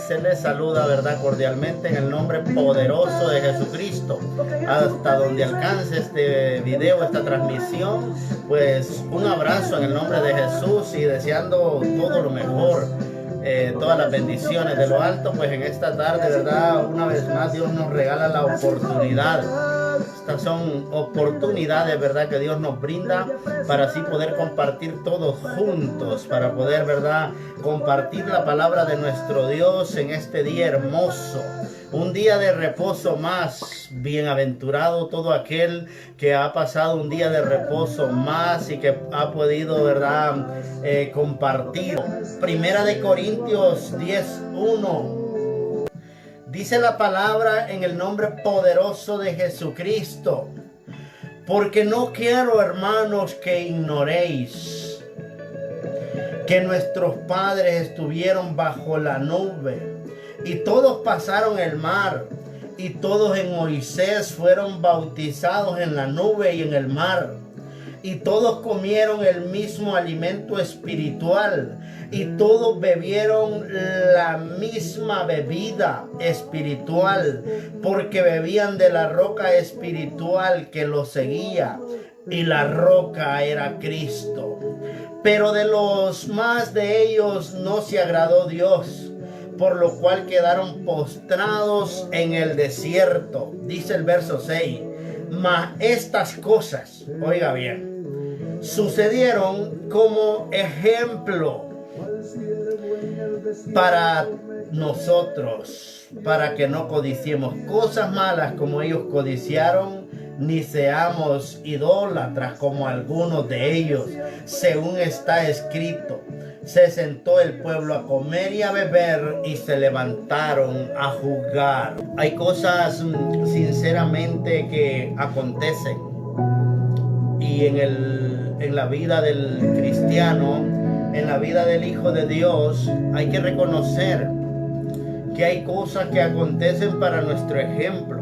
se les saluda, ¿verdad? Cordialmente en el nombre poderoso de Jesucristo. Hasta donde alcance este video, esta transmisión, pues un abrazo en el nombre de Jesús y deseando todo lo mejor. Todas las bendiciones de lo alto, pues en esta tarde, ¿verdad? Una vez más Dios nos regala la oportunidad. Estas son oportunidades, ¿verdad?, que Dios nos brinda para así poder compartir todos juntos, para poder, ¿verdad?, compartir la palabra de nuestro Dios en este día hermoso. Un día de reposo más. Bienaventurado todo aquel que ha pasado un día de reposo más y que ha podido, ¿verdad?, compartir. Primera de Corintios 10:1. Dice la palabra en el nombre poderoso de Jesucristo: porque no quiero, hermanos, que ignoréis que nuestros padres estuvieron bajo la nube y todos pasaron el mar, y todos en Moisés fueron bautizados en la nube y en el mar, y todos comieron el mismo alimento espiritual, y todos bebieron la misma bebida espiritual, porque bebían de la roca espiritual que los seguía, y la roca era Cristo. Pero de los más de ellos no se agradó Dios, por lo cual quedaron postrados en el desierto. Dice el verso 6. Mas estas cosas, oiga bien, sucedieron como ejemplo para nosotros, para que no codiciemos cosas malas como ellos codiciaron, ni seamos idólatras como algunos de ellos. Según está escrito: se sentó el pueblo a comer y a beber, y se levantaron a jugar. Hay cosas sinceramente que acontecen, y en la vida del cristiano, en la vida del Hijo de Dios, hay que reconocer que hay cosas que acontecen para nuestro ejemplo.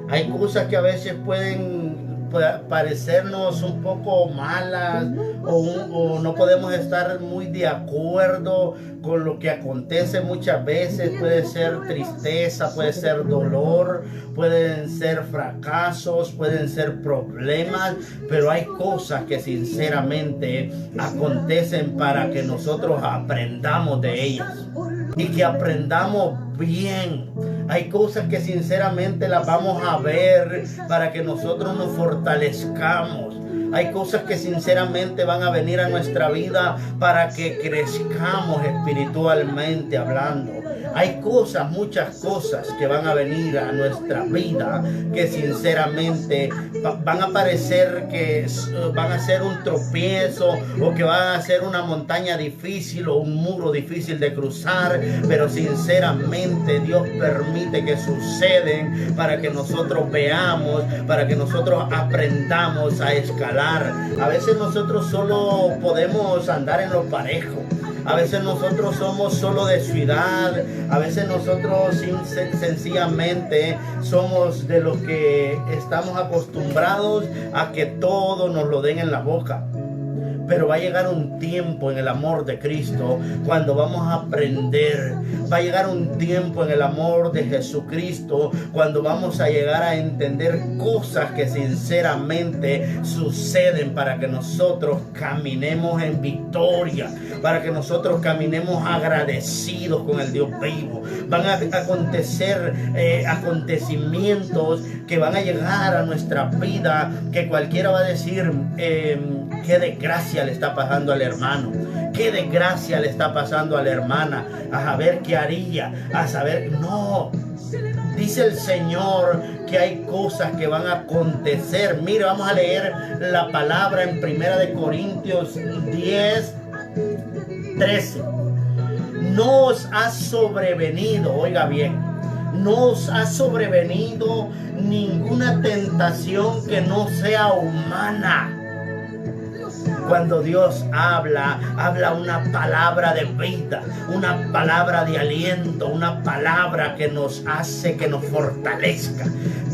Hay cosas que a veces pueden parecernos un poco malas, o no podemos estar muy de acuerdo con lo que acontece muchas veces. Puede ser tristeza, puede ser dolor, pueden ser fracasos, pueden ser problemas, pero hay cosas que sinceramente acontecen para que nosotros aprendamos de ellas y que aprendamos bien. Hay cosas que sinceramente las vamos a ver para que nosotros nos fortalezcamos. Hay cosas que sinceramente van a venir a nuestra vida para que crezcamos espiritualmente hablando. Hay cosas, muchas cosas que van a venir a nuestra vida que sinceramente van a parecer que van a ser un tropiezo, o que van a ser una montaña difícil o un muro difícil de cruzar, pero sinceramente Dios permite que suceden para que nosotros veamos, para que nosotros aprendamos a escalar. A veces nosotros solo podemos andar en lo parejo. A veces nosotros somos solo de ciudad. A veces nosotros sencillamente somos de los que estamos acostumbrados a que todo nos lo den en la boca. Pero va a llegar un tiempo en el amor de Cristo cuando vamos a aprender. Va a llegar un tiempo en el amor de Jesucristo cuando vamos a llegar a entender cosas que sinceramente suceden para que nosotros caminemos en victoria, para que nosotros caminemos agradecidos con el Dios vivo. Van a acontecer acontecimientos que van a llegar a nuestra vida, que cualquiera va a decir: qué desgracia le está pasando al hermano, qué desgracia le está pasando a la hermana, a saber qué haría, a saber. No, dice el Señor que hay cosas que van a acontecer. Mire, vamos a leer la palabra en Primera de Corintios 10:13. No os ha sobrevenido, oiga bien, no os ha sobrevenido ninguna tentación que no sea humana. Cuando Dios habla una palabra de vida, una palabra de aliento, una palabra que nos hace, que nos fortalezca.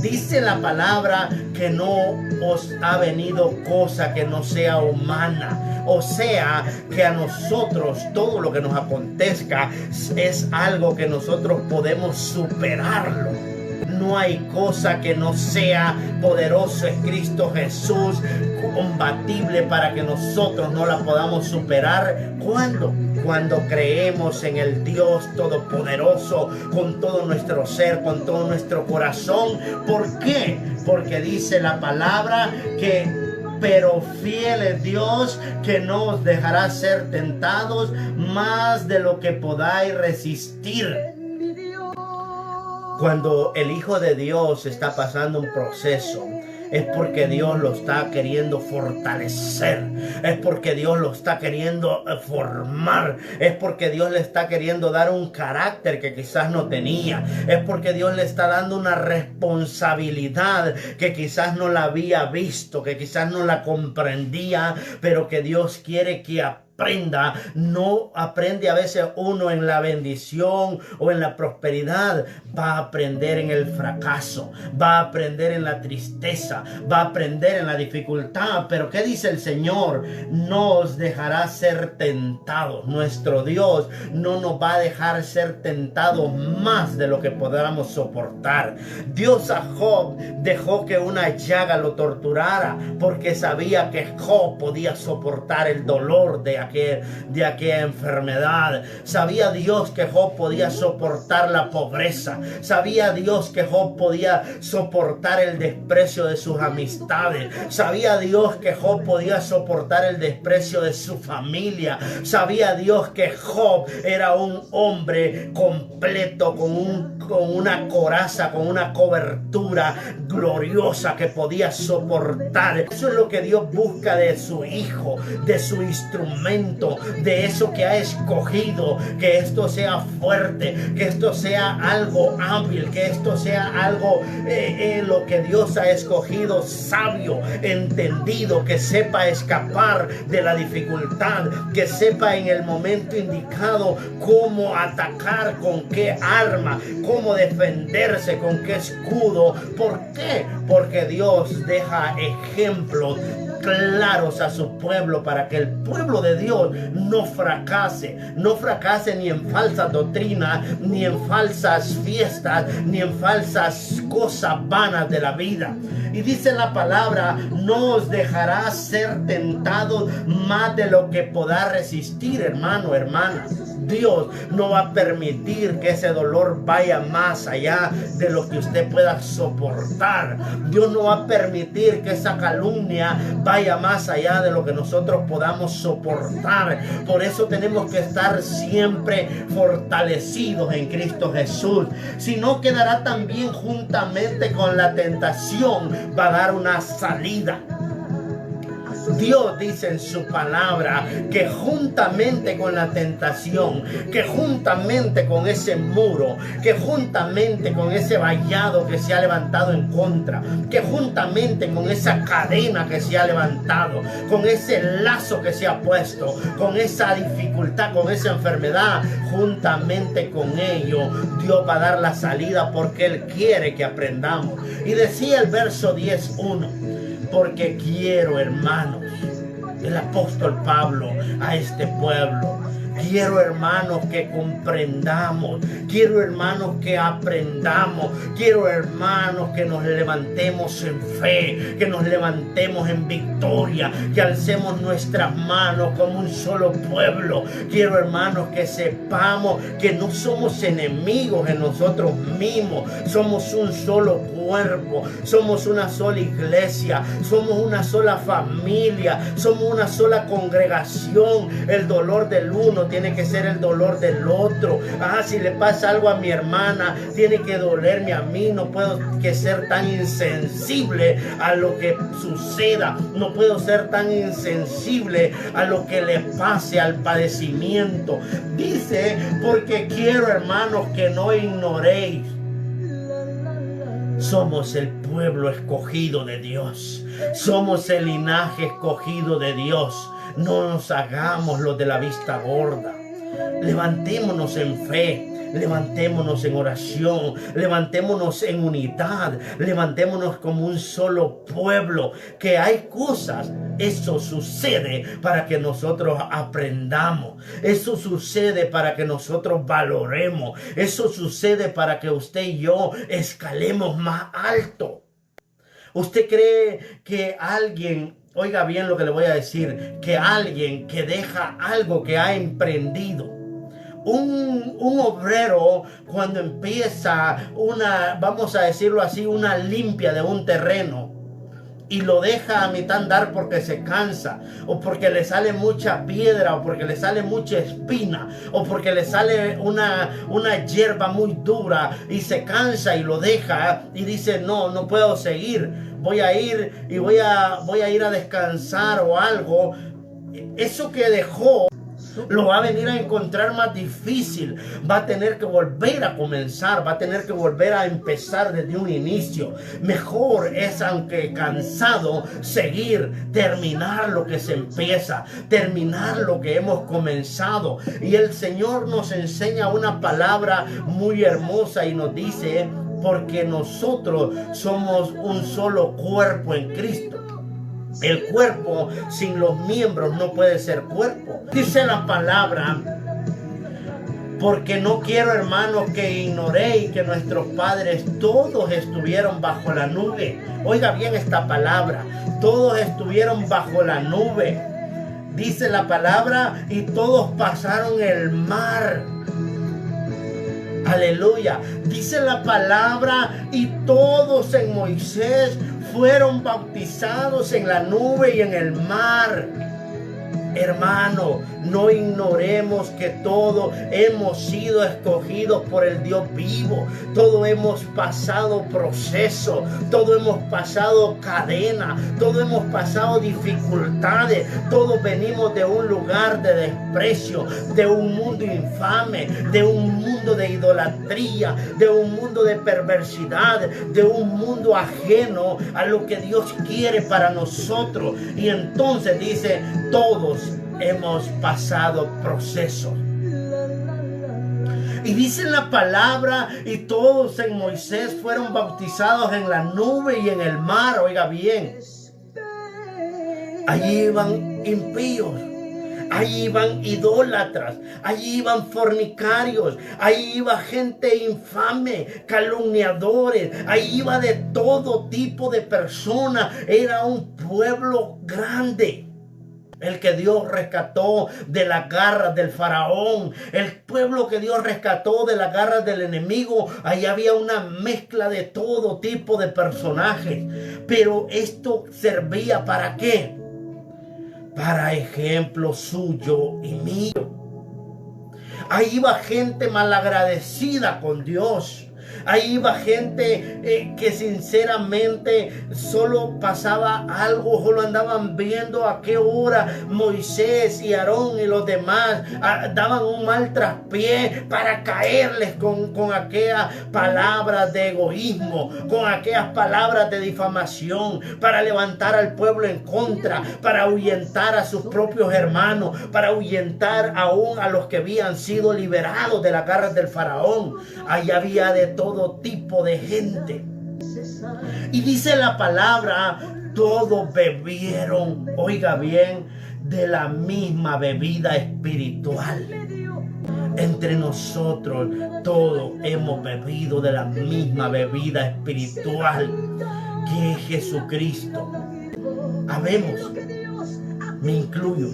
Dice la palabra que no os ha venido cosa que no sea humana. O sea, que a nosotros todo lo que nos acontezca es algo que nosotros podemos superarlo. No hay cosa que no sea poderoso, es Cristo Jesús, combatible para que nosotros no la podamos superar. ¿Cuándo? Cuando creemos en el Dios Todopoderoso con todo nuestro ser, con todo nuestro corazón. ¿Por qué? Porque dice la palabra que pero fiel es Dios, que no os dejará ser tentados más de lo que podáis resistir. Cuando el Hijo de Dios está pasando un proceso, es porque Dios lo está queriendo fortalecer, es porque Dios lo está queriendo formar, es porque Dios le está queriendo dar un carácter que quizás no tenía, es porque Dios le está dando una responsabilidad que quizás no la había visto, que quizás no la comprendía, pero que Dios quiere que aprenda. No aprende a veces uno en la bendición o en la prosperidad, va a aprender en el fracaso, va a aprender en la tristeza, va a aprender en la dificultad. Pero ¿qué dice el Señor? No os dejará ser tentados. Nuestro Dios no nos va a dejar ser tentados más de lo que podamos soportar. Dios a Job dejó que una llaga lo torturara porque sabía que Job podía soportar el dolor de aquella enfermedad. Sabía Dios que Job podía soportar la pobreza. Sabía Dios que Job podía soportar el desprecio de sus amistades. Sabía Dios que Job podía soportar el desprecio de su familia. Sabía Dios que Job era un hombre completo, con una coraza, con una cobertura gloriosa que podía soportar. Eso es lo que Dios busca de su hijo, de su instrumento, de eso que ha escogido, que esto sea fuerte, que esto sea algo hábil, que esto sea algo lo que Dios ha escogido, sabio, entendido, que sepa escapar de la dificultad, que sepa en el momento indicado cómo atacar, con qué arma, cómo defenderse, con qué escudo. ¿Por qué? Porque Dios deja ejemplos claros a su pueblo para que el pueblo de Dios no fracase ni en falsas doctrinas, ni en falsas fiestas, ni en falsas cosas vanas de la vida. Y dice la palabra, no os dejará ser tentados más de lo que podrá resistir, hermano, hermana. Dios no va a permitir que ese dolor vaya más allá de lo que usted pueda soportar. Dios no va a permitir que esa calumnia vaya más allá de lo que nosotros podamos soportar. Por eso tenemos que estar siempre fortalecidos en Cristo Jesús. Si no, quedará también juntamente con la tentación, va a dar una salida. Dios dice en su palabra que juntamente con la tentación, que juntamente con ese muro, que juntamente con ese vallado que se ha levantado en contra, que juntamente con esa cadena que se ha levantado, con ese lazo que se ha puesto, con esa dificultad, con esa enfermedad, juntamente con ello, Dios va a dar la salida porque Él quiere que aprendamos. Y decía el verso 10:1, porque quiero, hermanos, el apóstol Pablo a este pueblo, quiero, hermanos, que comprendamos, quiero, hermanos, que aprendamos, quiero, hermanos, que nos levantemos en fe, que nos levantemos en victoria, que alcemos nuestras manos como un solo pueblo. Quiero, hermanos, que sepamos que no somos enemigos en nosotros mismos, somos un solo cuerpo, somos una sola iglesia, somos una sola familia, somos una sola congregación. El dolor del uno tiene que ser el dolor del otro. Si le pasa algo a mi hermana, tiene que dolerme a mí. No puedo que ser tan insensible a lo que suceda. No puedo ser tan insensible a lo que le pase, al padecimiento. Dice, porque quiero, hermanos, que no ignoréis. Somos el pueblo escogido de Dios. Somos el linaje escogido de Dios. No nos hagamos los de la vista gorda. Levantémonos en fe. levantémonos en oración, levantémonos en unidad, levantémonos como un solo pueblo, que hay cosas. Eso sucede para que nosotros aprendamos. Eso sucede para que nosotros valoremos. Eso sucede para que usted y yo escalemos más alto. ¿Usted cree que alguien, oiga bien lo que le voy a decir, que alguien que deja algo que ha emprendido, un obrero cuando empieza vamos a decirlo así, una limpia de un terreno, y lo deja a mitad andar porque se cansa, o porque le sale mucha piedra, o porque le sale mucha espina, o porque le sale una hierba muy dura y se cansa y lo deja y dice, no puedo seguir, voy a ir y voy a ir a descansar o algo. Eso que dejó lo va a venir a encontrar más difícil, va a tener que volver a comenzar, va a tener que volver a empezar desde un inicio. Mejor es, aunque cansado, seguir, terminar lo que se empieza, terminar lo que hemos comenzado. Y el Señor nos enseña una palabra muy hermosa y nos dice, porque nosotros somos un solo cuerpo en Cristo. El cuerpo sin los miembros no puede ser cuerpo. Dice la palabra, porque no quiero, hermanos, que ignoréis que nuestros padres todos estuvieron bajo la nube. Oiga bien esta palabra, todos estuvieron bajo la nube. Dice la palabra, y todos pasaron el mar. Aleluya. Dice la palabra, y todos en Moisés fueron bautizados en la nube y en el mar. Hermano, no ignoremos que todos hemos sido escogidos por el Dios vivo. Todos hemos pasado proceso, todos hemos pasado cadena, todos hemos pasado dificultades. Todos venimos de un lugar de desprecio, de un mundo infame, de un mundo de idolatría, de un mundo de perversidad, de un mundo ajeno a lo que Dios quiere para nosotros. Y entonces dice, todos hemos pasado procesos. Y dice la palabra, y todos en Moisés fueron bautizados en la nube y en el mar. Oiga bien, allí iban impíos, allí iban idólatras, allí iban fornicarios, allí iba gente infame, calumniadores, allí iba de todo tipo de personas. Era un pueblo grande, el que Dios rescató de las garras del faraón, el pueblo que Dios rescató de las garras del enemigo. Ahí había una mezcla de todo tipo de personajes. Pero esto servía ¿para qué? Para ejemplo suyo y mío. Ahí iba gente malagradecida con Dios. Ahí iba gente que sinceramente solo pasaba algo, solo andaban viendo a qué hora Moisés y Aarón y los demás daban un mal traspié para caerles con aquellas palabras de egoísmo, con aquellas palabras de difamación, para levantar al pueblo en contra, para ahuyentar a sus propios hermanos, para ahuyentar aún a los que habían sido liberados de las garras del faraón. Ahí había de todo tipo de gente. Y dice la palabra, todos bebieron, oiga bien, de la misma bebida espiritual. Entre nosotros todos hemos bebido de la misma bebida espiritual, que es Jesucristo. Habemos, me incluyo,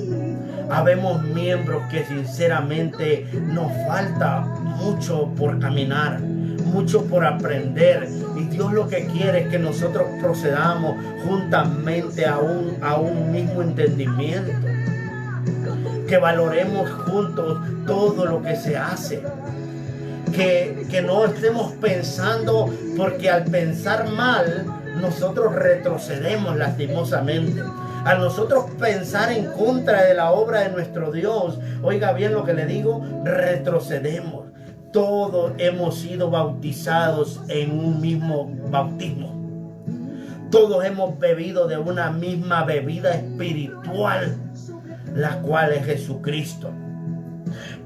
habemos miembros que sinceramente nos falta mucho por caminar, mucho por aprender, y Dios lo que quiere es que nosotros procedamos juntamente a un mismo entendimiento, que valoremos juntos todo lo que se hace, que no estemos pensando, porque al pensar mal nosotros retrocedemos lastimosamente. A nosotros pensar en contra de la obra de nuestro Dios, oiga bien lo que le digo, retrocedemos. Todos hemos sido bautizados en un mismo bautismo. Todos hemos bebido de una misma bebida espiritual, la cual es Jesucristo.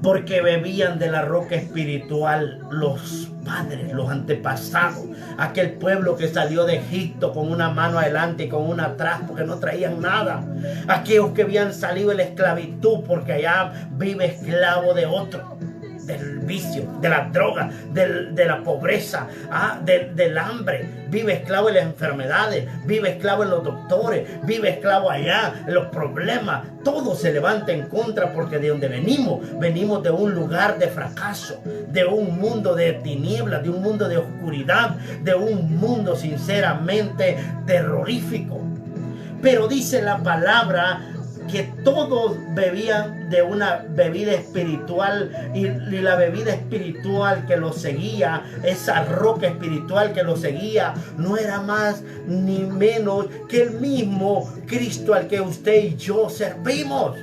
porque bebían de la roca espiritual los padres, los antepasados, aquel pueblo que salió de Egipto con una mano adelante y con una atrás porque no traían nada, aquellos que habían salido de la esclavitud porque allá vive esclavo de otro, del vicio, de la droga, de la pobreza, del hambre, vive esclavo en las enfermedades, vive esclavo en los doctores, vive esclavo allá en los problemas. Todo se levanta en contra porque de donde venimos de un lugar de fracaso, de un mundo de tinieblas, de un mundo de oscuridad, de un mundo sinceramente terrorífico. Pero dice la palabra que todos bebían de una bebida espiritual y la bebida espiritual que los seguía, esa roca espiritual que los seguía, no era más ni menos que el mismo Cristo al que usted y yo servimos.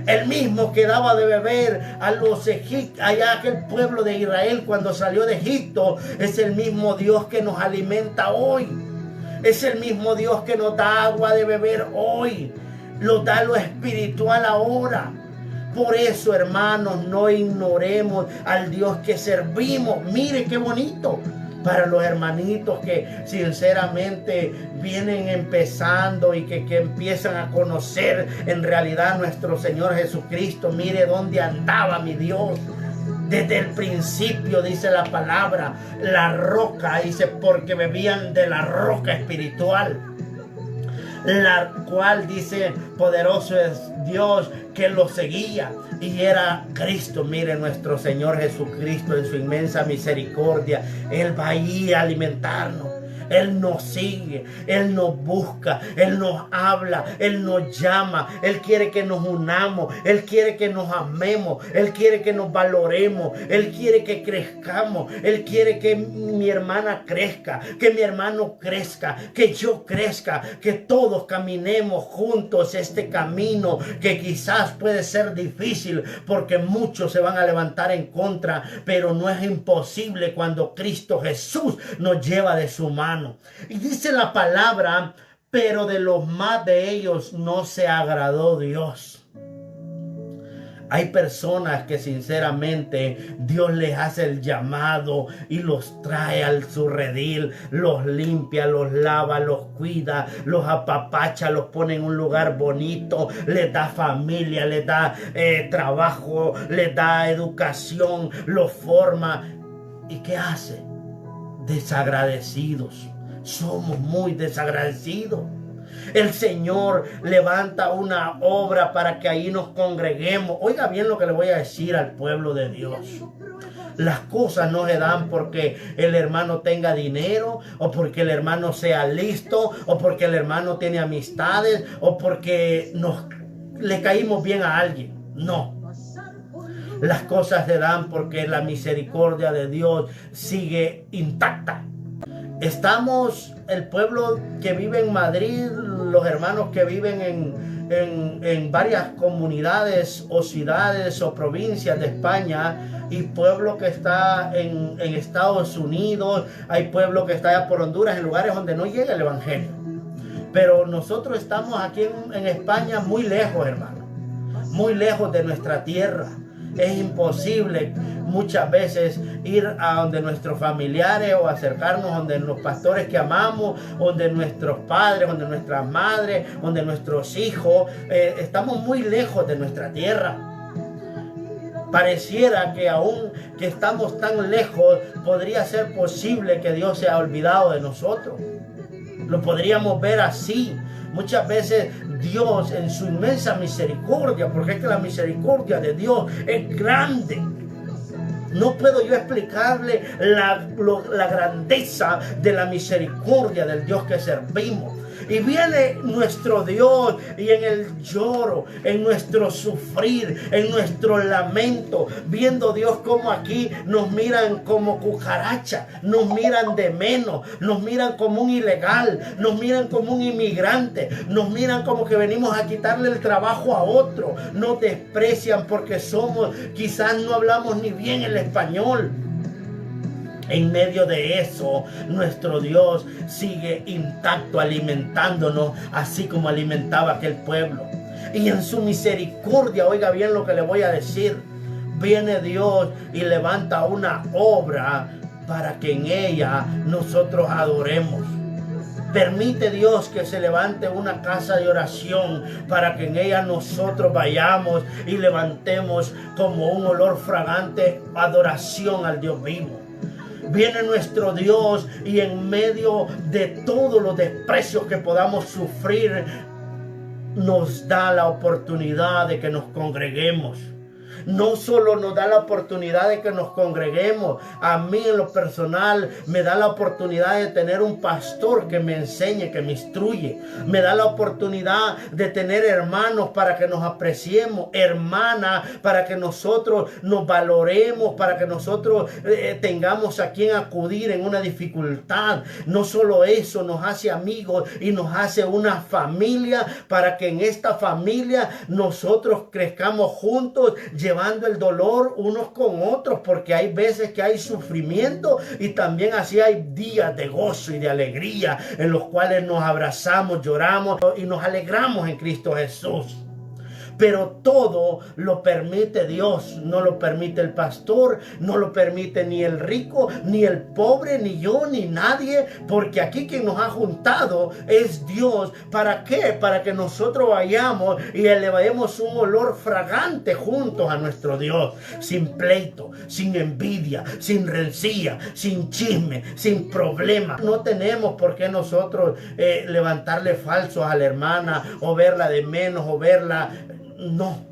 El mismo que daba de beber a los egipcios, allá aquel pueblo de Israel cuando salió de Egipto, es el mismo Dios que nos alimenta hoy. Es el mismo Dios que nos da agua de beber hoy. Nos da lo espiritual ahora. Por eso, hermanos, no ignoremos al Dios que servimos. Mire qué bonito. Para los hermanitos que sinceramente vienen empezando y que empiezan a conocer en realidad a nuestro Señor Jesucristo. Mire dónde andaba mi Dios. Desde el principio dice la palabra, la roca, dice, porque bebían de la roca espiritual, la cual dice, poderoso es Dios que lo seguía, y era Cristo. Mire, nuestro Señor Jesucristo en su inmensa misericordia, Él va a ir a alimentarnos. Él nos sigue, Él nos busca, Él nos habla, Él nos llama, Él quiere que nos unamos, Él quiere que nos amemos, Él quiere que nos valoremos, Él quiere que crezcamos, Él quiere que mi hermana crezca, que mi hermano crezca, que yo crezca, que todos caminemos juntos este camino que quizás puede ser difícil porque muchos se van a levantar en contra, pero no es imposible cuando Cristo Jesús nos lleva de su mano. Y dice la palabra, pero de los más de ellos no se agradó Dios. Hay personas que sinceramente Dios les hace el llamado y los trae al su redil, los limpia, los lava, los cuida, los apapacha, los pone en un lugar bonito, les da familia, les da trabajo, les da educación, los forma. ¿Y qué hace? Desagradecidos. Somos muy desagradecidos. El Señor levanta una obra para que ahí nos congreguemos. Oiga bien lo que le voy a decir al pueblo de Dios. Las cosas no se dan porque el hermano tenga dinero, o porque el hermano sea listo, o porque el hermano tiene amistades, o porque le caímos bien a alguien. No. Las cosas se dan porque la misericordia de Dios sigue intacta. Estamos, el pueblo que vive en Madrid, los hermanos que viven en varias comunidades o ciudades o provincias de España, y pueblo que está en Estados Unidos, hay pueblo que está allá por Honduras, en lugares donde no llega el evangelio. Pero nosotros estamos aquí en España muy lejos, hermano, muy lejos de nuestra tierra. Es imposible muchas veces ir a donde nuestros familiares o acercarnos donde los pastores que amamos, donde nuestros padres, donde nuestras madres, donde nuestros hijos. Estamos muy lejos de nuestra tierra. Pareciera que aún que estamos tan lejos, podría ser posible que Dios se haya olvidado de nosotros. Lo podríamos ver así. Muchas veces Dios en su inmensa misericordia, porque es que la misericordia de Dios es grande. No puedo yo explicarle la grandeza de la misericordia del Dios que servimos. Y viene nuestro Dios y en el lloro, en nuestro sufrir, en nuestro lamento, viendo Dios como aquí nos miran como cucaracha, nos miran de menos, nos miran como un ilegal, nos miran como un inmigrante, nos miran como que venimos a quitarle el trabajo a otro, nos desprecian porque quizás no hablamos ni bien el español. En medio de eso, nuestro Dios sigue intacto, alimentándonos, así como alimentaba aquel pueblo. Y en su misericordia, oiga bien lo que le voy a decir, viene Dios y levanta una obra para que en ella nosotros adoremos. Permite Dios que se levante una casa de oración para que en ella nosotros vayamos y levantemos como un olor fragante adoración al Dios vivo. Viene nuestro Dios y en medio de todos los desprecios que podamos sufrir, nos da la oportunidad de que nos congreguemos. No solo nos da la oportunidad de que nos congreguemos, a mí en lo personal me da la oportunidad de tener un pastor que me enseñe, que me instruye. Me da la oportunidad de tener hermanos para que nos apreciemos, hermanas para que nosotros nos valoremos, para que nosotros tengamos a quien acudir en una dificultad. No solo eso, nos hace amigos y nos hace una familia para que en esta familia nosotros crezcamos juntos, llevando el dolor unos con otros, porque hay veces que hay sufrimiento y también así hay días de gozo y de alegría en los cuales nos abrazamos, lloramos y nos alegramos en Cristo Jesús. Pero todo lo permite Dios, no lo permite el pastor, no lo permite ni el rico, ni el pobre, ni yo, ni nadie, porque aquí quien nos ha juntado es Dios. ¿Para qué? Para que nosotros vayamos y elevemos un olor fragante juntos a nuestro Dios, sin pleito, sin envidia, sin rencilla, sin chisme, sin problema. No tenemos por qué nosotros levantarle falsos a la hermana o verla de menos o verla. No.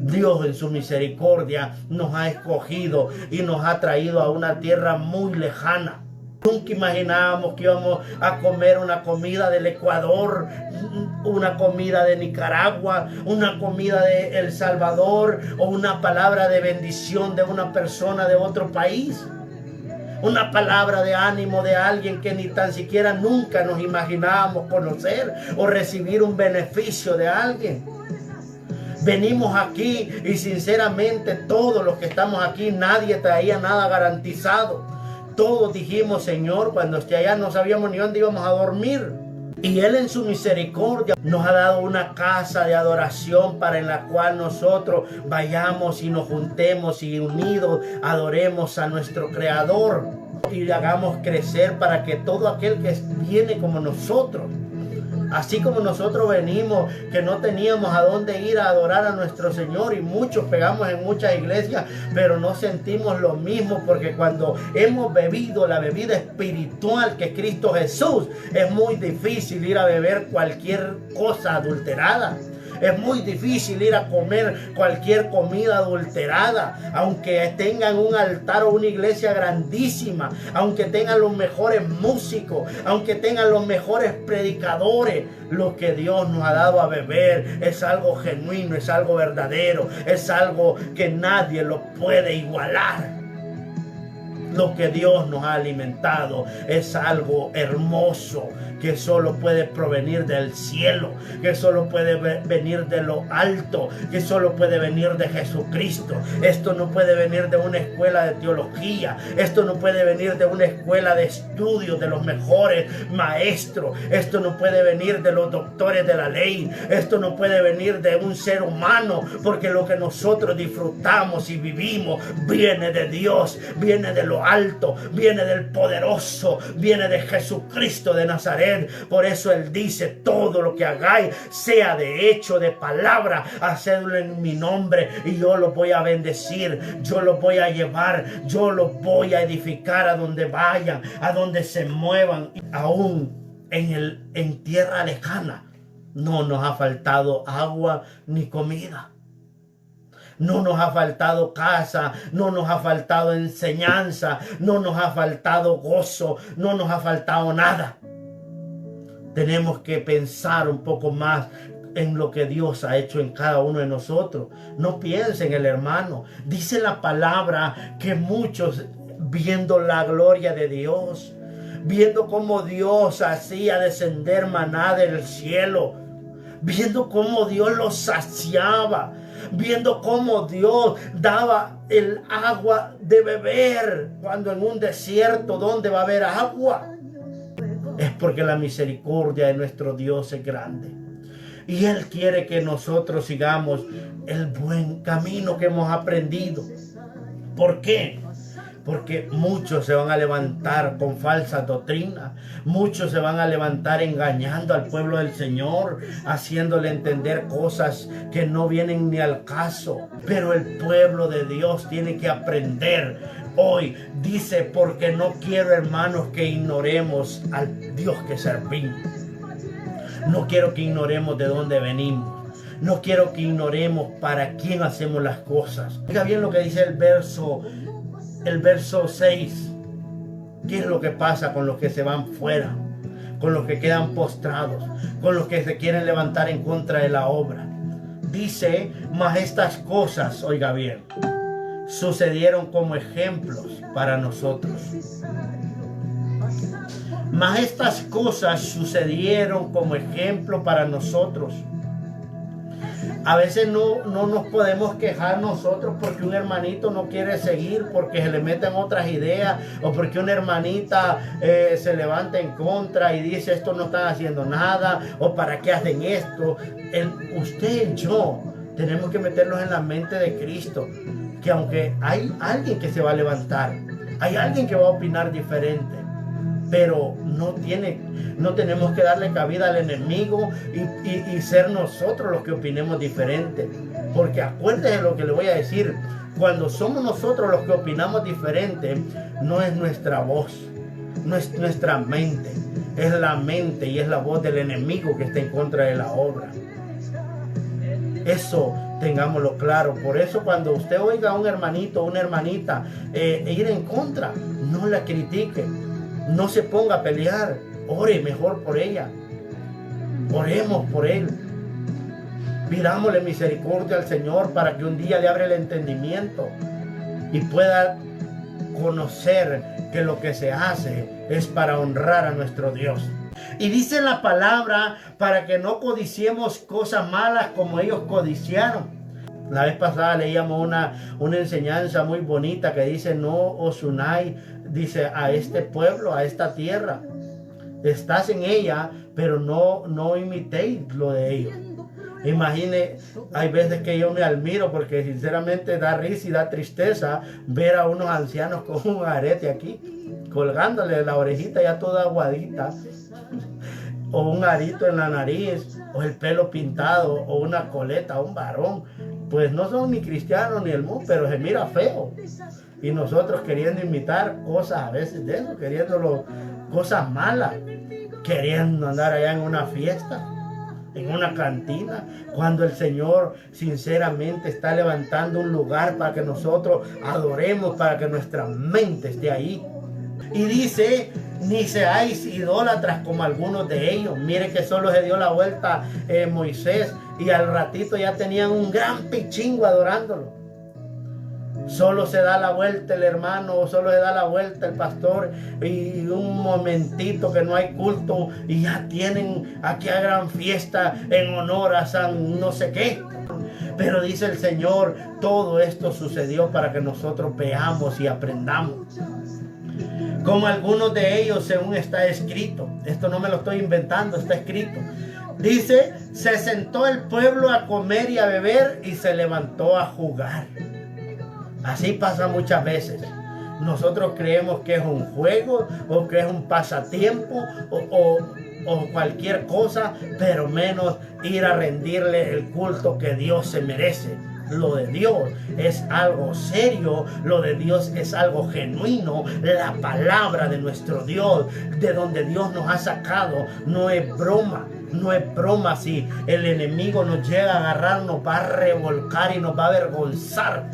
Dios en su misericordia nos ha escogido y nos ha traído a una tierra muy lejana. Nunca imaginábamos que íbamos a comer una comida del Ecuador, una comida de Nicaragua, una comida de El Salvador o una palabra de bendición de una persona de otro país. Una palabra de ánimo de alguien que ni tan siquiera nunca nos imaginábamos conocer o recibir un beneficio de alguien. Venimos aquí y sinceramente todos los que estamos aquí, nadie traía nada garantizado. Todos dijimos, Señor, cuando esté allá no sabíamos ni dónde íbamos a dormir. Y Él en su misericordia nos ha dado una casa de adoración para en la cual nosotros vayamos y nos juntemos y unidos adoremos a nuestro Creador. Y le hagamos crecer para que todo aquel que viene como nosotros, así como nosotros venimos, que no teníamos a dónde ir a adorar a nuestro Señor y muchos pegamos en muchas iglesias, pero no sentimos lo mismo porque cuando hemos bebido la bebida espiritual que es Cristo Jesús, es muy difícil ir a beber cualquier cosa adulterada. Es muy difícil ir a comer cualquier comida adulterada, aunque tengan un altar o una iglesia grandísima, aunque tengan los mejores músicos, aunque tengan los mejores predicadores. Lo que Dios nos ha dado a beber es algo genuino, es algo verdadero, es algo que nadie lo puede igualar. Lo que Dios nos ha alimentado es algo hermoso que solo puede provenir del cielo, que solo puede venir de lo alto, que solo puede venir de Jesucristo. Esto no puede venir de una escuela de teología, esto no puede venir de una escuela de estudios de los mejores maestros, esto no puede venir de los doctores de la ley, esto no puede venir de un ser humano, porque lo que nosotros disfrutamos y vivimos viene de Dios, viene de lo alto, viene del poderoso, viene de Jesucristo de Nazaret. Por eso Él dice, todo lo que hagáis, sea de hecho, de palabra, hacedlo en mi nombre y yo los voy a bendecir, yo los voy a llevar, yo los voy a edificar a donde vayan, a donde se muevan, aún en tierra lejana. No nos ha faltado agua ni comida. No nos ha faltado casa, no nos ha faltado enseñanza, no nos ha faltado gozo, no nos ha faltado nada. Tenemos que pensar un poco más en lo que Dios ha hecho en cada uno de nosotros. No piensen en el hermano. Dice la palabra que muchos, viendo la gloria de Dios, viendo cómo Dios hacía descender maná del cielo, viendo cómo Dios los saciaba, viendo cómo Dios daba el agua de beber, cuando en un desierto, ¿dónde va a haber agua? Es porque la misericordia de nuestro Dios es grande. Y Él quiere que nosotros sigamos el buen camino que hemos aprendido. ¿Por qué? Porque muchos se van a levantar con falsas doctrinas. Muchos se van a levantar engañando al pueblo del Señor, haciéndole entender cosas que no vienen ni al caso. Pero el pueblo de Dios tiene que aprender. Hoy dice, porque no quiero, hermanos, que ignoremos al Dios que servimos. No quiero que ignoremos de dónde venimos. No quiero que ignoremos para quién hacemos las cosas. Oiga bien lo que dice el verso 6. ¿Qué es lo que pasa con los que se van fuera? Con los que quedan postrados, con los que se quieren levantar en contra de la obra. Dice, mas estas cosas, oiga bien, sucedieron como ejemplos para nosotros. Mas estas cosas sucedieron como ejemplo para nosotros. A veces no nos podemos quejar nosotros porque un hermanito no quiere seguir, porque se le meten otras ideas, o porque una hermanita se levanta en contra y dice, esto no están haciendo nada, o para qué hacen esto. Usted y yo tenemos que meternos en la mente de Cristo, que aunque hay alguien que se va a levantar, hay alguien que va a opinar diferente, pero no tenemos que darle cabida al enemigo y ser nosotros los que opinemos diferente. Porque acuérdese lo que le voy a decir, cuando somos nosotros los que opinamos diferente, no es nuestra voz, no es nuestra mente, es la mente y es la voz del enemigo que está en contra de la obra. Eso tengámoslo claro. Por eso cuando usted oiga a un hermanito o una hermanita ir en contra, no la critique. No se ponga a pelear, ore mejor por ella. Oremos por él. Pidámosle misericordia al Señor para que un día le abra el entendimiento y pueda conocer que lo que se hace es para honrar a nuestro Dios. Y dice la palabra, para que no codiciemos cosas malas como ellos codiciaron. La vez pasada leíamos una enseñanza muy bonita que dice, no os unáis, dice, a este pueblo, a esta tierra. Estás en ella, pero no imitéis lo de ellos. Imagine, hay veces que yo me admiro porque sinceramente da risa y da tristeza ver a unos ancianos con un arete aquí, colgándole la orejita ya toda aguadita, o un arito en la nariz, o el pelo pintado, o una coleta, un varón. Pues no son ni cristianos ni el mundo, pero se mira feo. Y nosotros queriendo imitar cosas a veces de eso, queriéndolo cosas malas, queriendo andar allá en una fiesta, en una cantina, cuando el Señor sinceramente está levantando un lugar para que nosotros adoremos, para que nuestra mente esté ahí. Y dice, ni seáis idólatras como algunos de ellos. Mire que solo se dio la vuelta Moisés y al ratito ya tenían un gran pichingo adorándolo. Solo se da la vuelta el hermano, o solo se da la vuelta el pastor y un momentito que no hay culto y ya tienen aquí a gran fiesta en honor a San no sé qué. Pero dice el Señor, todo esto sucedió para que nosotros veamos y aprendamos. Como algunos de ellos, según está escrito. Esto no me lo estoy inventando, está escrito. Dice, se sentó el pueblo a comer y a beber y se levantó a jugar. Así pasa muchas veces. Nosotros creemos que es un juego o que es un pasatiempo o cualquier cosa, pero menos ir a rendirle el culto que Dios se merece. Lo de Dios es algo serio, lo de Dios es algo genuino. La palabra de nuestro Dios, de donde Dios nos ha sacado, no es broma. No es broma. Si el enemigo nos llega a agarrar, nos va a revolcar y nos va a avergonzar.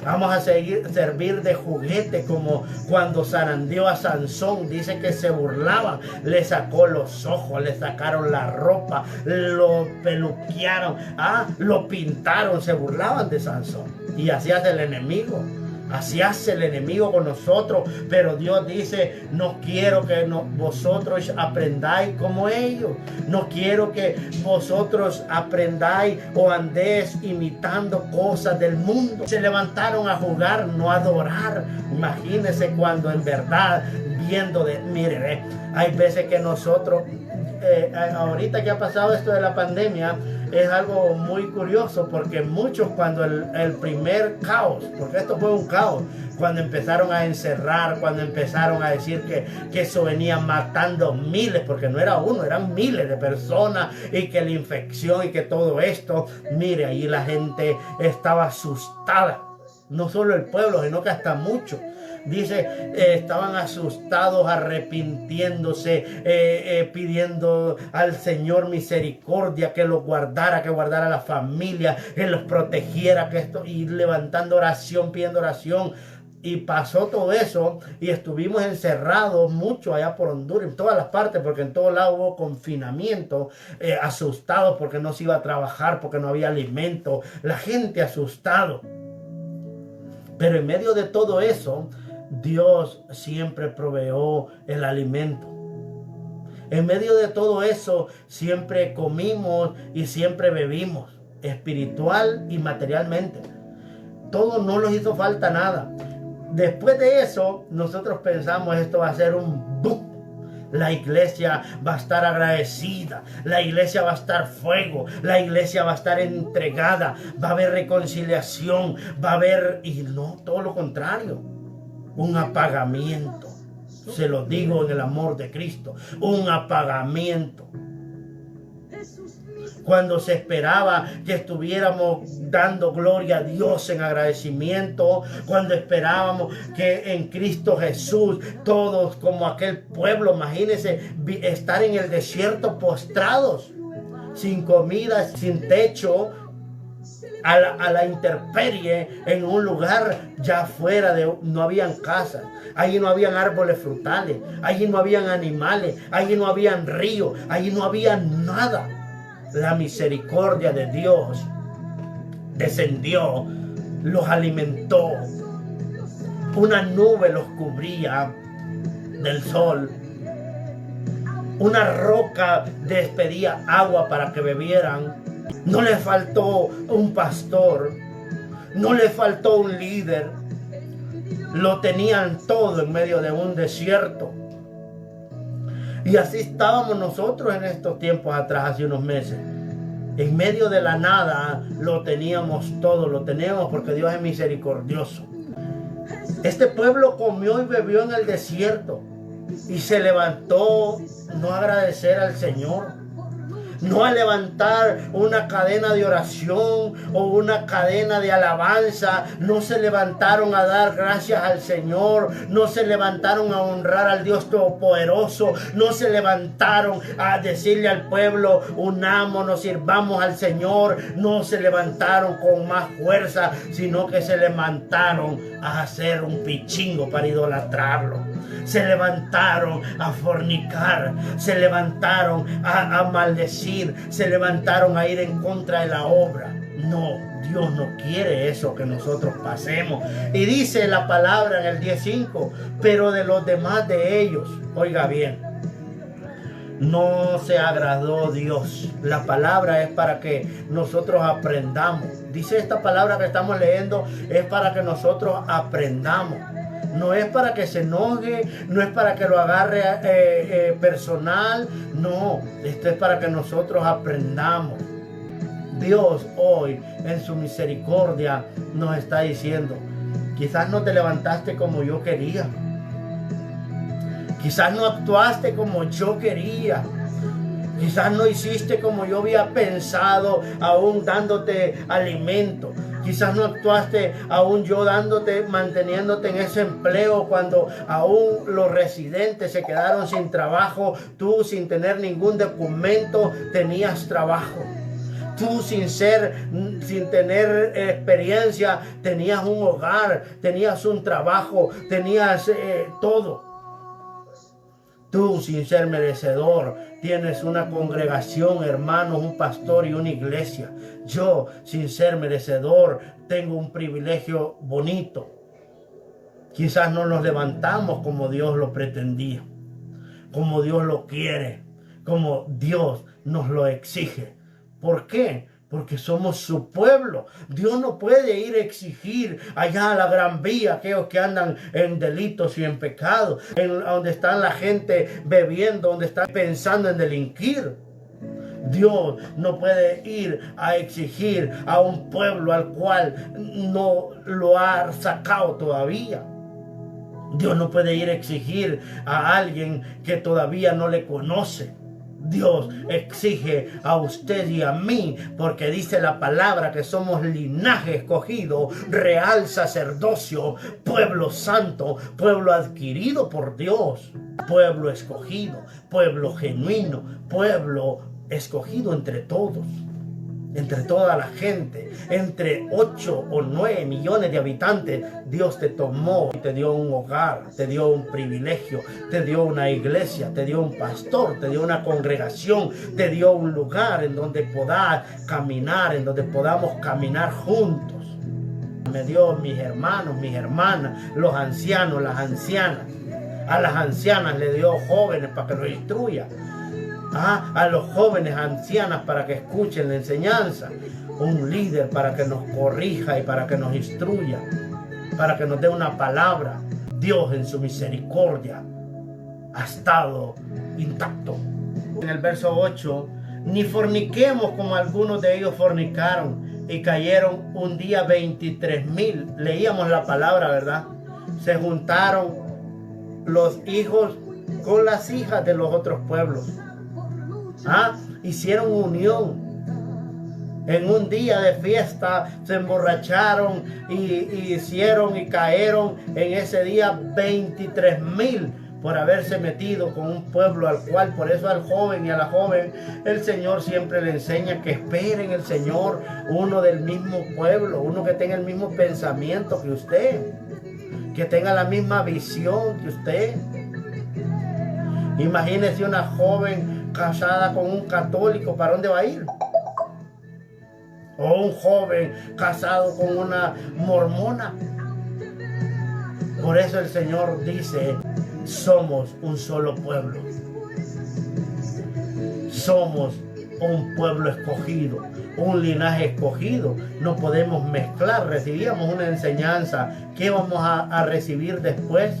Vamos a servir de juguete, como cuando zarandeó a Sansón. Dice que se burlaban, le sacó los ojos, le sacaron la ropa, lo peluquearon, lo pintaron, se burlaban de Sansón. Y así hace el enemigo. Así hace el enemigo con nosotros. Pero Dios dice, no quiero que vosotros aprendáis como ellos. No quiero que vosotros aprendáis o andéis imitando cosas del mundo. Se levantaron a jugar, no a adorar. Imagínense cuando en verdad, mire, hay veces que nosotros ahorita que ha pasado esto de la pandemia, es algo muy curioso, porque muchos, cuando el primer caos, porque esto fue un caos, cuando empezaron a encerrar, cuando empezaron a decir que eso venía matando miles, porque no era uno, eran miles de personas, y que la infección y que todo esto, mire, ahí la gente estaba asustada. No solo el pueblo, sino que hasta muchos. Dice, estaban asustados, arrepintiéndose, pidiendo al Señor misericordia, que los guardara, que guardara a la familia, que los protegiera, que esto, y levantando oración, pidiendo oración. Y pasó todo eso, y estuvimos encerrados mucho allá por Honduras, en todas las partes, porque en todos lados hubo confinamiento, asustados porque no se iba a trabajar, porque no había alimento, la gente asustado. Pero en medio de todo eso, Dios siempre proveó el alimento. En medio de todo eso, siempre comimos y siempre bebimos, espiritual y materialmente. Todo, no nos hizo falta nada. Después de eso, nosotros pensamos, esto va a ser un boom. La iglesia va a estar agradecida, la iglesia va a estar fuego, la iglesia va a estar entregada, va a haber reconciliación, va a haber, y no, todo lo contrario, un apagamiento. Se lo digo en el amor de Cristo, un apagamiento. Cuando se esperaba que estuviéramos dando gloria a Dios en agradecimiento, cuando esperábamos que en Cristo Jesús todos, como aquel pueblo, imagínense estar en el desierto postrados, sin comida, sin techo, a la intemperie, en un lugar ya fuera de, no habían casas, allí no habían árboles frutales, allí no habían animales, allí no habían ríos, allí no había nada. La misericordia de Dios descendió, los alimentó. Una nube los cubría del sol. Una roca despedía agua para que bebieran. No les faltó un pastor, no les faltó un líder. Lo tenían todo en medio de un desierto. Y así estábamos nosotros en estos tiempos atrás, hace unos meses. En medio de la nada lo teníamos todo, lo teníamos porque Dios es misericordioso. Este pueblo comió y bebió en el desierto y se levantó no a agradecer al Señor, no a levantar una cadena de oración o una cadena de alabanza. No se levantaron a dar gracias al Señor, no se levantaron a honrar al Dios Todopoderoso, no se levantaron a decirle al pueblo, unámonos, sirvamos al Señor. No se levantaron con más fuerza, sino que se levantaron a hacer un pichingo para idolatrarlo. Se levantaron a fornicar, se levantaron a maldecir, se levantaron a ir en contra de la obra. No, Dios no quiere eso que nosotros pasemos. Y dice la palabra en el 10:5, pero de los demás de ellos, oiga bien, no se agradó Dios. La palabra es para que nosotros aprendamos. Dice esta palabra que estamos leyendo, es para que nosotros aprendamos. No es para que se enoje, no es para que lo agarre personal, no, esto es para que nosotros aprendamos. Dios hoy en su misericordia nos está diciendo, quizás no te levantaste como yo quería, quizás no actuaste como yo quería, quizás no hiciste como yo había pensado, aún dándote alimento. Quizás no actuaste aún yo dándote, manteniéndote en ese empleo cuando aún los residentes se quedaron sin trabajo. Tú sin tener ningún documento tenías trabajo. Tú sin tener experiencia tenías un hogar, tenías un trabajo, tenías todo. Tú sin ser merecedor tienes una congregación, hermanos, un pastor y una iglesia. Yo sin ser merecedor tengo un privilegio bonito. Quizás no nos levantamos como Dios lo pretendía, como Dios lo quiere, como Dios nos lo exige. ¿Por qué? porque somos su pueblo. Dios no puede ir a exigir allá a la Gran Vía, aquellos que andan en delitos y en pecado, donde está la gente bebiendo, donde están pensando en delinquir. Dios no puede ir a exigir a un pueblo al cual no lo ha sacado todavía. Dios no puede ir a exigir a alguien que todavía no le conoce. Dios exige a usted y a mí, porque dice la palabra que somos linaje escogido, real sacerdocio, pueblo santo, pueblo adquirido por Dios, pueblo escogido, pueblo genuino, pueblo escogido entre todos, entre toda la gente, entre 8 o 9 millones de habitantes. Dios te tomó y te dio un hogar, te dio un privilegio, te dio una iglesia, te dio un pastor, te dio una congregación, te dio un lugar en donde podás caminar, en donde podamos caminar juntos. Me dio mis hermanos, mis hermanas, los ancianos, las ancianas. A las ancianas le dio jóvenes para que los instruya. A los jóvenes, ancianas, para que escuchen la enseñanza. Un líder para que nos corrija y para que nos instruya, para que nos dé una palabra. Dios en su misericordia ha estado intacto. En el verso 8, ni forniquemos como algunos de ellos fornicaron y cayeron un día 23,000. Leíamos la palabra, ¿verdad? Se juntaron los hijos con las hijas de los otros pueblos. Hicieron unión. En un día de fiesta se emborracharon y hicieron y cayeron en ese día 23,000 por haberse metido con un pueblo al cual, por eso al joven y a la joven, el Señor siempre le enseña que esperen el Señor, uno del mismo pueblo, uno que tenga el mismo pensamiento que usted, que tenga la misma visión que usted. Imagínese una joven casada con un católico, ¿para dónde va a ir? O un joven casado con una mormona. Por eso el Señor dice, somos un solo pueblo. Somos un pueblo escogido, un linaje escogido. No podemos mezclar. Recibíamos una enseñanza. ¿Qué vamos a recibir después?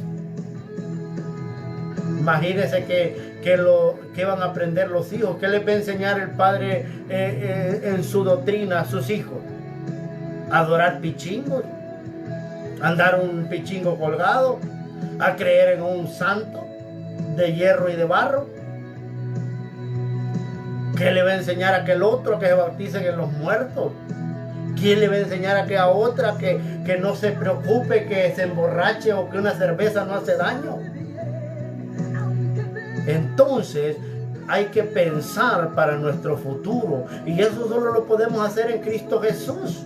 Imagínense que van a aprender los hijos. ¿Qué les va a enseñar el padre en su doctrina a sus hijos? ¿Adorar pichingos? ¿Andar un pichingo colgado? ¿A creer en un santo de hierro y de barro? ¿Qué le va a enseñar a aquel otro que se bauticen en los muertos? ¿Quién le va a enseñar a aquella otra que no se preocupe, que se emborrache o que una cerveza no hace daño? Entonces hay que pensar para nuestro futuro, y eso solo lo podemos hacer en Cristo Jesús.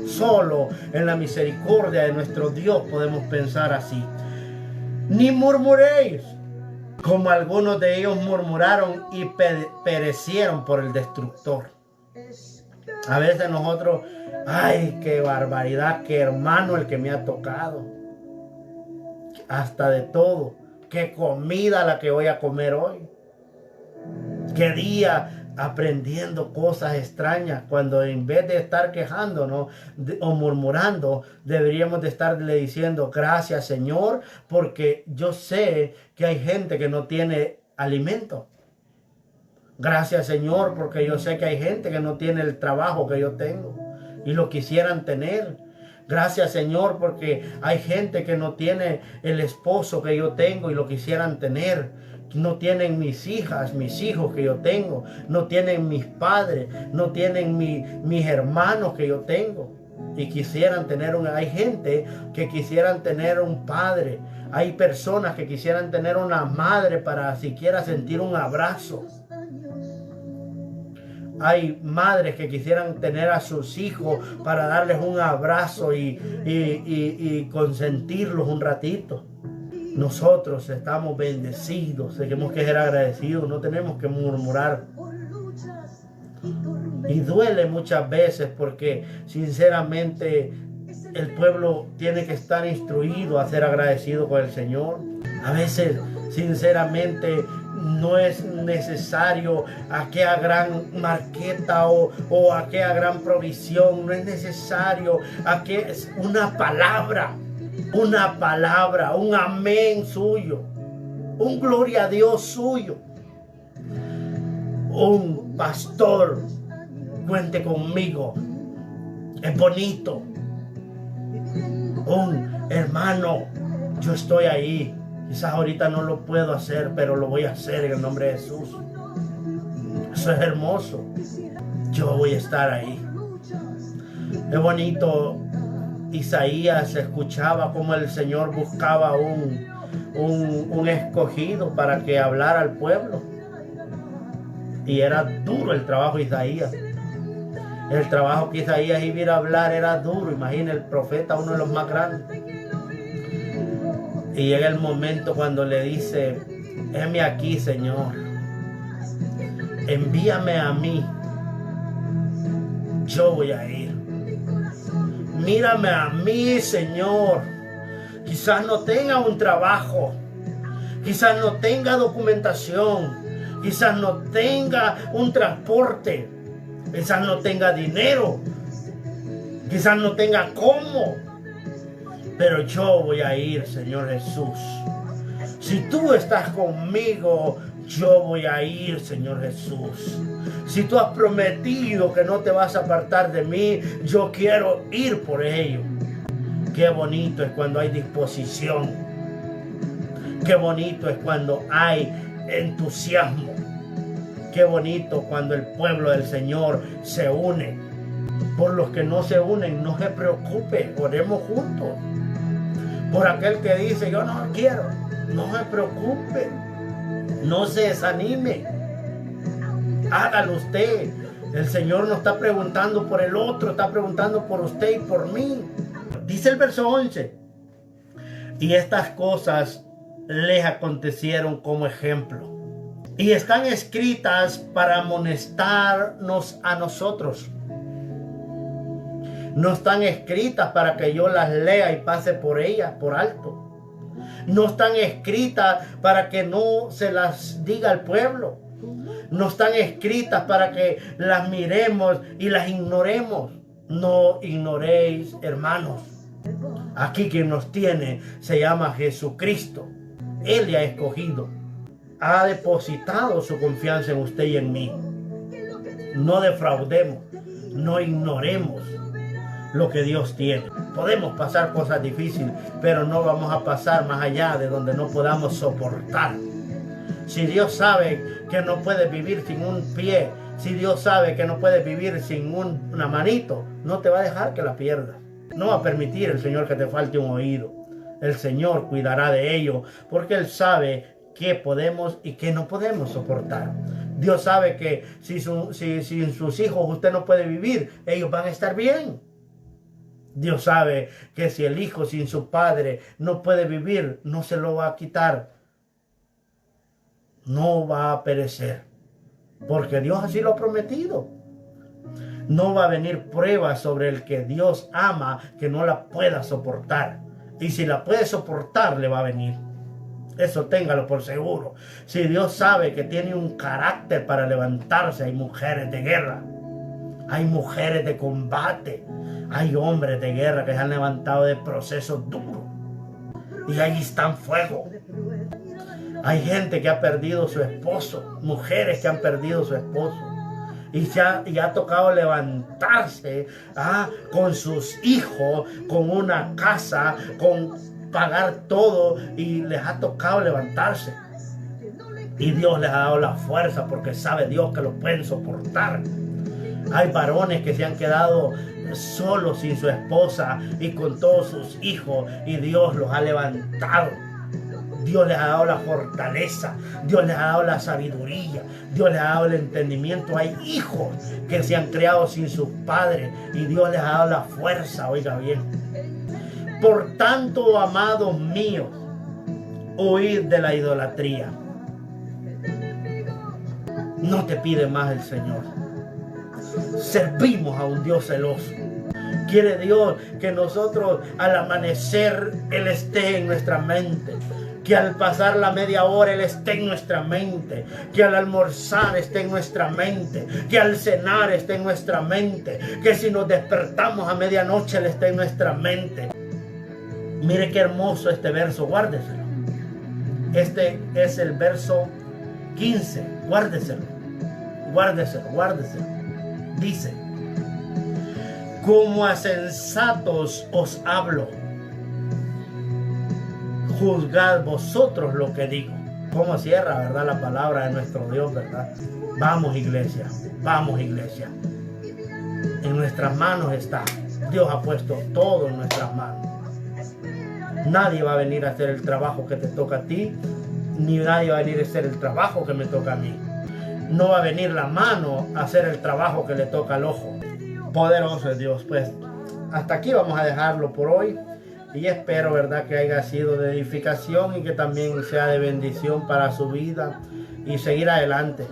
Solo en la misericordia de nuestro Dios podemos pensar así. Ni murmuréis, como algunos de ellos murmuraron y perecieron por el destructor. A veces nosotros, ay, qué barbaridad, qué hermano el que me ha tocado. Hasta de todo. Qué comida la que voy a comer hoy. Qué día aprendiendo cosas extrañas, cuando en vez de estar quejándonos o murmurando, deberíamos de estarle diciendo gracias, Señor, porque yo sé que hay gente que no tiene alimento. Gracias, Señor, porque yo sé que hay gente que no tiene el trabajo que yo tengo y lo quisieran tener. Gracias, Señor, porque hay gente que no tiene el esposo que yo tengo y lo quisieran tener. No tienen mis hijas, mis hijos que yo tengo. No tienen mis padres. No tienen mis hermanos que yo tengo. Y quisieran tener hay gente que quisieran tener un padre. Hay personas que quisieran tener una madre para siquiera sentir un abrazo. Hay madres que quisieran tener a sus hijos para darles un abrazo y consentirlos un ratito. Nosotros estamos bendecidos, tenemos que ser agradecidos, no tenemos que murmurar. Y duele muchas veces porque sinceramente el pueblo tiene que estar instruido a ser agradecido con el Señor. A veces sinceramente No es necesario aquella gran marqueta o aquella gran provisión. No es necesario una palabra, un amén suyo, un gloria a Dios suyo. Un pastor, cuente conmigo, es bonito. Un hermano, yo estoy ahí. Quizás ahorita no lo puedo hacer, pero lo voy a hacer en el nombre de Jesús. Eso es hermoso. Yo voy a estar ahí. Es bonito. Isaías escuchaba cómo el Señor buscaba un escogido para que hablara al pueblo. Y era duro el trabajo de Isaías. El trabajo que Isaías iba a ir a hablar era duro. Imagina el profeta, uno de los más grandes. Y llega el momento cuando le dice: heme aquí, Señor, envíame a mí, yo voy a ir. Mírame a mí, Señor. Quizás no tenga un trabajo, quizás no tenga documentación, quizás no tenga un transporte, quizás no tenga dinero, quizás no tenga cómo. Pero yo voy a ir, Señor Jesús. Si tú estás conmigo, yo voy a ir, Señor Jesús. Si tú has prometido que no te vas a apartar de mí, yo quiero ir por ello. Qué bonito es cuando hay disposición. Qué bonito es cuando hay entusiasmo. Qué bonito cuando el pueblo del Señor se une. Por los que no se unen, no se preocupe, oremos juntos. Por aquel que dice: yo no quiero, no se preocupe, no se desanime, hágalo usted. El Señor no está preguntando por el otro, está preguntando por usted y por mí. Dice el verso 11: y estas cosas les acontecieron como ejemplo, y están escritas para amonestarnos a nosotros. No están escritas para que yo las lea y pase por ellas por alto. No están escritas para que no se las diga al pueblo. No están escritas para que las miremos y las ignoremos. No ignoréis, hermanos. Aquí quien nos tiene se llama Jesucristo. Él le ha escogido. Ha depositado su confianza en usted y en mí. No defraudemos. No ignoremos lo que Dios tiene. Podemos pasar cosas difíciles, pero no vamos a pasar más allá de donde no podamos soportar. Si Dios sabe que no puedes vivir sin un pie, si Dios sabe que no puedes vivir sin una manito, no te va a dejar que la pierdas. No va a permitir el Señor que te falte un oído. El Señor cuidará de ello, porque Él sabe qué podemos y qué no podemos soportar. Dios sabe que si sin sus hijos usted no puede vivir, ellos van a estar bien. Dios sabe que si el hijo sin su padre no puede vivir, no se lo va a quitar. No va a perecer. Porque Dios así lo ha prometido. No va a venir prueba sobre el que Dios ama que no la pueda soportar. Y si la puede soportar, le va a venir. Eso téngalo por seguro. Si Dios sabe que tiene un carácter para levantarse, hay mujeres de guerra. Hay mujeres de combate. Hay hombres de guerra que se han levantado de procesos duros. Y ahí está en fuego. Hay gente que ha perdido su esposo. Mujeres que han perdido su esposo. Y ha tocado levantarse con sus hijos, con una casa, con pagar todo. Y les ha tocado levantarse. Y Dios les ha dado la fuerza porque sabe Dios que lo pueden soportar. Hay varones que se han quedado solos sin su esposa y con todos sus hijos y Dios los ha levantado. Dios les ha dado la fortaleza, Dios les ha dado la sabiduría, Dios les ha dado el entendimiento. Hay hijos que se han criado sin sus padres y Dios les ha dado la fuerza, oiga bien. Por tanto, amados míos, huid de la idolatría. No te pide más el Señor. Servimos a un Dios celoso. Quiere Dios que nosotros al amanecer Él esté en nuestra mente. Que al pasar la media hora Él esté en nuestra mente. Que al almorzar esté en nuestra mente. Que al cenar esté en nuestra mente. Que si nos despertamos a medianoche Él esté en nuestra mente. Mire qué hermoso este verso, guárdeselo. Este es el verso 15, guárdeselo. Guárdeselo, guárdeselo. Dice: como a sensatos os hablo, juzgad vosotros lo que digo. Cómo cierra, ¿verdad?, la palabra de nuestro Dios, ¿verdad? Vamos, iglesia, vamos, iglesia. En nuestras manos está. Dios ha puesto todo en nuestras manos. Nadie va a venir a hacer el trabajo que te toca a ti, ni nadie va a venir a hacer el trabajo que me toca a mí. No va a venir la mano a hacer el trabajo que le toca al ojo. Poderoso es Dios. Pues hasta aquí vamos a dejarlo por hoy. Y espero, ¿verdad?, que haya sido de edificación y que también sea de bendición para su vida y seguir adelante.